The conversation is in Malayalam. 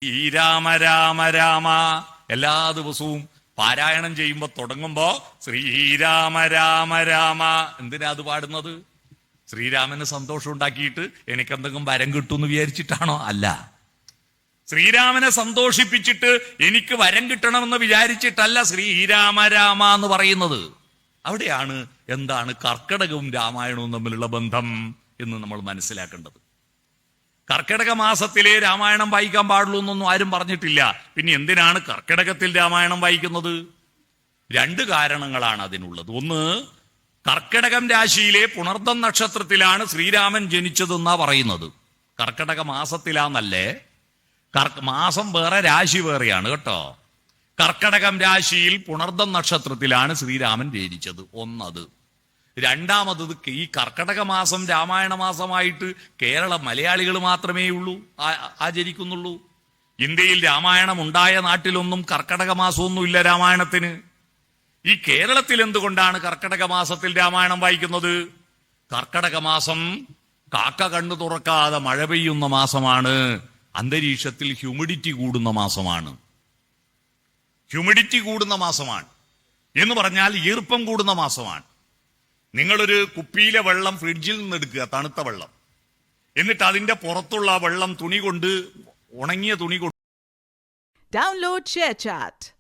ശ്രീരാമ രാമ രാമ എല്ലാ ദിവസവും പാരായണം ചെയ്യുമ്പോ തുടങ്ങുമ്പോ ശ്രീരാമ രാമ രാമ. എന്തിനാ അത് പാടുന്നത്? ശ്രീരാമന് സന്തോഷം ഉണ്ടാക്കിയിട്ട് എനിക്കെന്തെങ്കിലും വരം കിട്ടുമെന്ന് വിചാരിച്ചിട്ടാണോ? അല്ല. ശ്രീരാമനെ സന്തോഷിപ്പിച്ചിട്ട് എനിക്ക് വരം കിട്ടണമെന്ന് വിചാരിച്ചിട്ടല്ല ശ്രീരാമ രാമ എന്ന് പറയുന്നത്. അവിടെയാണ് എന്താണ് കർക്കിടകവും രാമായണവും തമ്മിലുള്ള ബന്ധം എന്ന് നമ്മൾ മനസ്സിലാക്കേണ്ടത്. കർക്കിടക മാസത്തിലെ രാമായണം വായിക്കാൻ പാടുള്ളൂ എന്നൊന്നും ആരും പറഞ്ഞിട്ടില്ല. പിന്നെ എന്തിനാണ് കർക്കിടകത്തിൽ രാമായണം വായിക്കുന്നത്? രണ്ട് കാരണങ്ങളാണ് അതിനുള്ളത്. ഒന്ന്, കർക്കിടകം രാശിയിലെ പുണർദം നക്ഷത്രത്തിലാണ് ശ്രീരാമൻ ജനിച്ചതെന്നാ പറയുന്നത്. കർക്കിടക മാസത്തിലാന്നല്ലേ, മാസം വേറെ രാശി വേറെയാണ് കേട്ടോ. കർക്കിടകം രാശിയിൽ പുണർദം നക്ഷത്രത്തിലാണ് ശ്രീരാമൻ ജനിച്ചത്. ഒന്നത്. രണ്ടാമത്, ഈ കർക്കിടക മാസം രാമായണ മാസമായിട്ട് കേരള മലയാളികൾ മാത്രമേ ഉള്ളൂ ആചരിക്കുന്നുള്ളൂ. ഇന്ത്യയിൽ രാമായണം ഉണ്ടായ നാട്ടിലൊന്നും കർക്കിടക മാസമൊന്നുമില്ല രാമായണത്തിന്. ഈ കേരളത്തിൽ എന്തുകൊണ്ടാണ് കർക്കിടക മാസത്തിൽ രാമായണം വായിക്കുന്നത്? കർക്കിടക മാസം കാക്ക കണ്ണു തുറക്കാതെ മഴ പെയ്യുന്ന മാസമാണ്. അന്തരീക്ഷത്തിൽ ഹ്യൂമിഡിറ്റി കൂടുന്ന മാസമാണ്. ഹ്യൂമിഡിറ്റി കൂടുന്ന മാസമാണ് എന്ന് പറഞ്ഞാൽ ഈർപ്പം കൂടുന്ന മാസമാണ്. നിങ്ങളൊരു കുപ്പിയിലെ വെള്ളം ഫ്രിഡ്ജിൽ നിന്ന് എടുക്കുക, തണുത്ത വെള്ളം, എന്നിട്ട് അതിന്റെ പുറത്തുള്ള വെള്ളം തുണി കൊണ്ട്, ഉണങ്ങിയ തുണി കൊണ്ട് Download ShareChat.